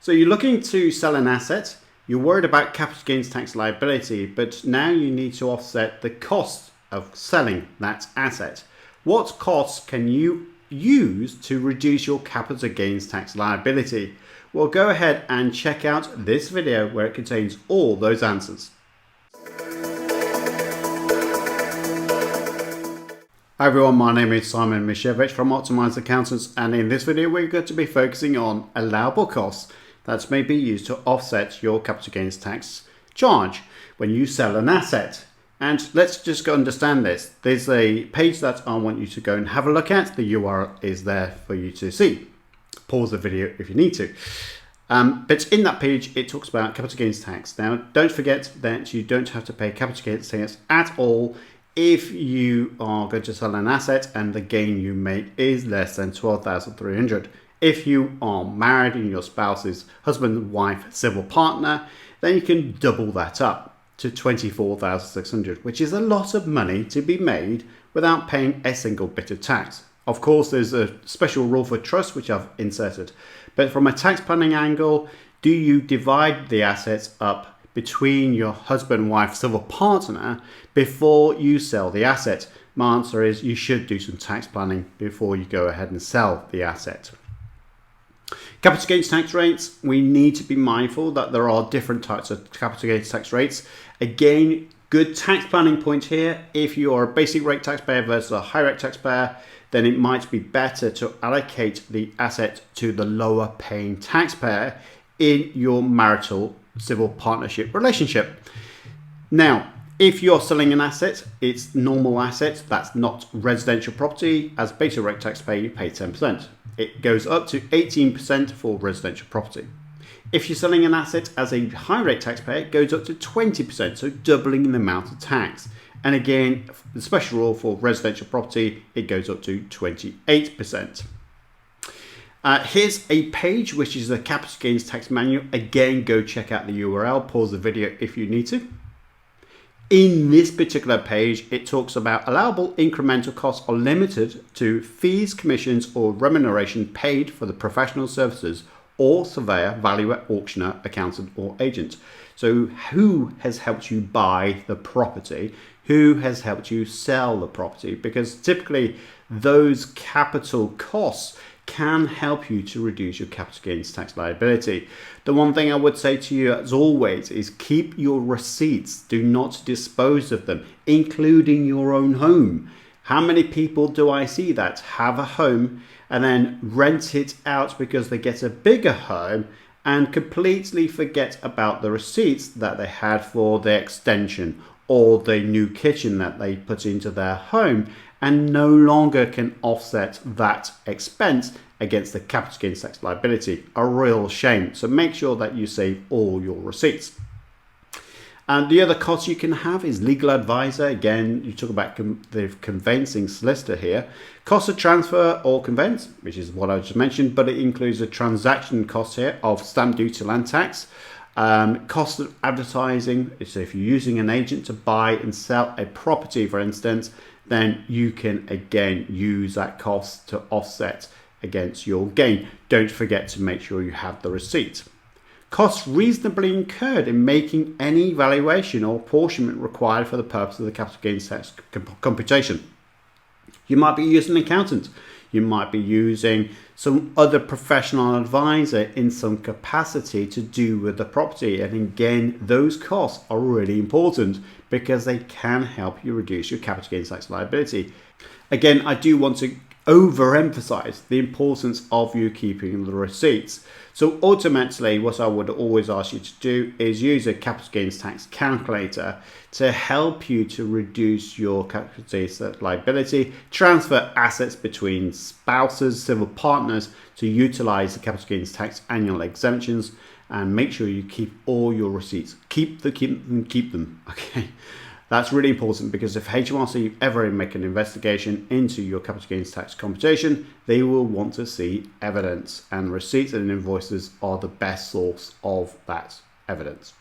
So you're looking to sell an asset, you're worried about capital gains tax liability, but now you need to offset the cost of selling that asset. What costs can you use to reduce your capital gains tax liability? Well, go ahead and check out this video where it contains all those answers. Hi everyone, my name is Simon Mishevich from Optimized Accountants, and in this video we're going to be focusing on allowable costs that may be used to offset your capital gains tax charge when you sell an asset. And let's just go understand this. There's a page that I want you to go and have a look at. The URL is there for you to see. Pause the video if you need to. But in that page, it talks about capital gains tax. Now, don't forget that you don't have to pay capital gains tax at all if you are going to sell an asset and the gain you make is less than $12,300. If you are married and your spouse is husband, wife, civil partner, then you can double that up to $24,600, which is a lot of money to be made without paying a single bit of tax. Of course, there's a special rule for trust, which I've inserted. But from a tax planning angle, do you divide the assets up between your husband, wife, civil partner before you sell the asset? My answer is you should do some tax planning before you go ahead and sell the asset. Capital gains tax rates, we need to be mindful that there are different types of capital gains tax rates. Again, good tax planning point here. If you are a basic rate taxpayer versus a high rate taxpayer, then it might be better to allocate the asset to the lower paying taxpayer in your marital civil partnership relationship. Now, if you're selling an asset, it's normal asset, that's not residential property. As basic rate taxpayer, you pay 10%. It goes up to 18% for residential property. If you're selling an asset as a high rate taxpayer, it goes up to 20%, so doubling the amount of tax. And again, the special rule for residential property, it goes up to 28%. Here's a page which is the capital gains tax manual. Again, go check out the URL, pause the video if you need to. In this particular page, it talks about allowable incremental costs are limited to fees, commissions, or remuneration paid for the professional services or surveyor, valuer, auctioneer, accountant, or agent. So who has helped you buy the property? Who has helped you sell the property? Because typically those capital costs can help you to reduce your capital gains tax liability. The one thing I would say to you as always is keep your receipts. Do not dispose of them, including your own home. How many people do I see that have a home and then rent it out because they get a bigger home and completely forget about the receipts that they had for the extension or the new kitchen that they put into their home, and no longer can offset that expense against the capital gains tax liability. A real shame. So make sure that you save all your receipts. And the other cost you can have is legal advisor. Again, you talk about the conveyancing solicitor here. Cost of transfer or conveyance, which is what I just mentioned, but it includes a transaction cost here of stamp duty, land tax. Cost of advertising. So if you're using an agent to buy and sell a property, for instance, then you can again use that cost to offset against your gain. Don't forget to make sure you have the receipt. Costs reasonably incurred in making any valuation or apportionment required for the purpose of the capital gains tax computation. You might be using an accountant. You might be using some other professional advisor in some capacity to do with the property. And again, those costs are really important because they can help you reduce your capital gains tax liability. Again, I do want to overemphasize the importance of you keeping the receipts. So ultimately, what I would always ask you to do is use a capital gains tax calculator to help you to reduce your capital gains tax liability, transfer assets between spouses, civil partners to utilize the capital gains tax annual exemptions, and make sure you keep all your receipts. Keep them. Okay. That's really important because if HMRC ever make an investigation into your capital gains tax computation, they will want to see evidence, and receipts and invoices are the best source of that evidence.